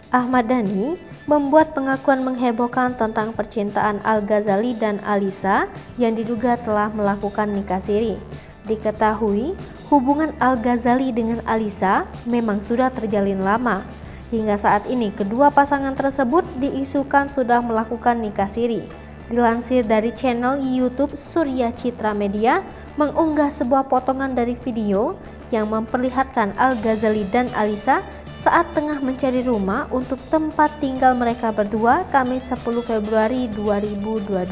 Ahmad Dhani membuat pengakuan menghebohkan tentang percintaan Al-Ghazali dan Alyssa yang diduga telah melakukan nikah siri. Diketahui, hubungan Al-Ghazali dengan Alyssa memang sudah terjalin lama. Hingga saat ini, kedua pasangan tersebut diisukan sudah melakukan nikah siri. Dilansir dari channel YouTube Surya Citra Media, mengunggah sebuah potongan dari video yang memperlihatkan Al-Ghazali dan Alyssa saat tengah mencari rumah untuk tempat tinggal mereka berdua Kamis 10 Februari 2022.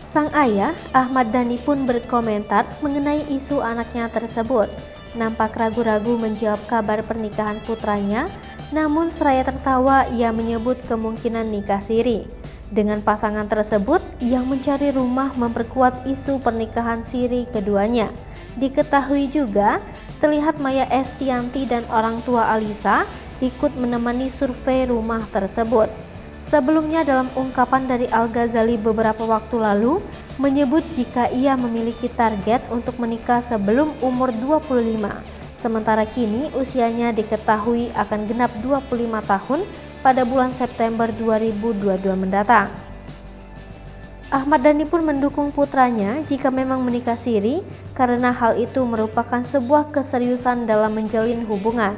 Sang ayah, Ahmad Dhani pun berkomentar mengenai isu anaknya tersebut. Nampak ragu-ragu menjawab kabar pernikahan putranya, namun seraya tertawa ia menyebut kemungkinan nikah siri. Dengan pasangan tersebut yang mencari rumah memperkuat isu pernikahan siri keduanya. Diketahui juga, terlihat Maya Estianty dan orang tua Alyssa ikut menemani survei rumah tersebut. Sebelumnya dalam ungkapan dari Al-Ghazali beberapa waktu lalu menyebut jika ia memiliki target untuk menikah sebelum umur 25. Sementara kini usianya diketahui akan genap 25 tahun pada bulan September 2022 mendatang. Ahmad Dhani pun mendukung putranya jika memang menikah siri karena hal itu merupakan sebuah keseriusan dalam menjalin hubungan.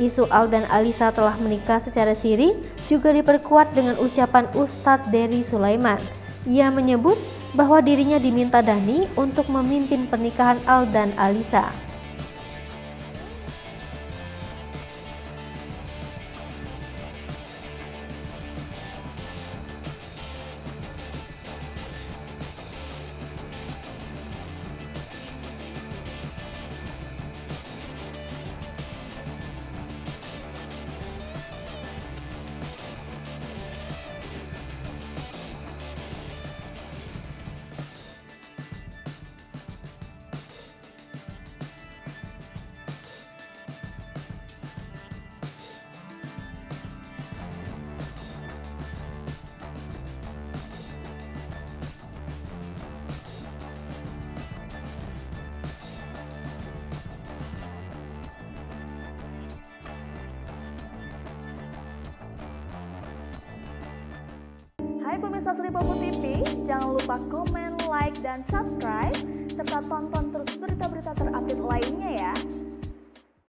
Isu Al dan Alyssa telah menikah secara siri juga diperkuat dengan ucapan Ustadz Dery Sulaiman. Ia menyebut bahwa dirinya diminta Dhani untuk memimpin pernikahan Al dan Alyssa. Hai pemirsa Sri Popo TV, jangan lupa komen, like, dan subscribe, serta tonton terus berita-berita terupdate lainnya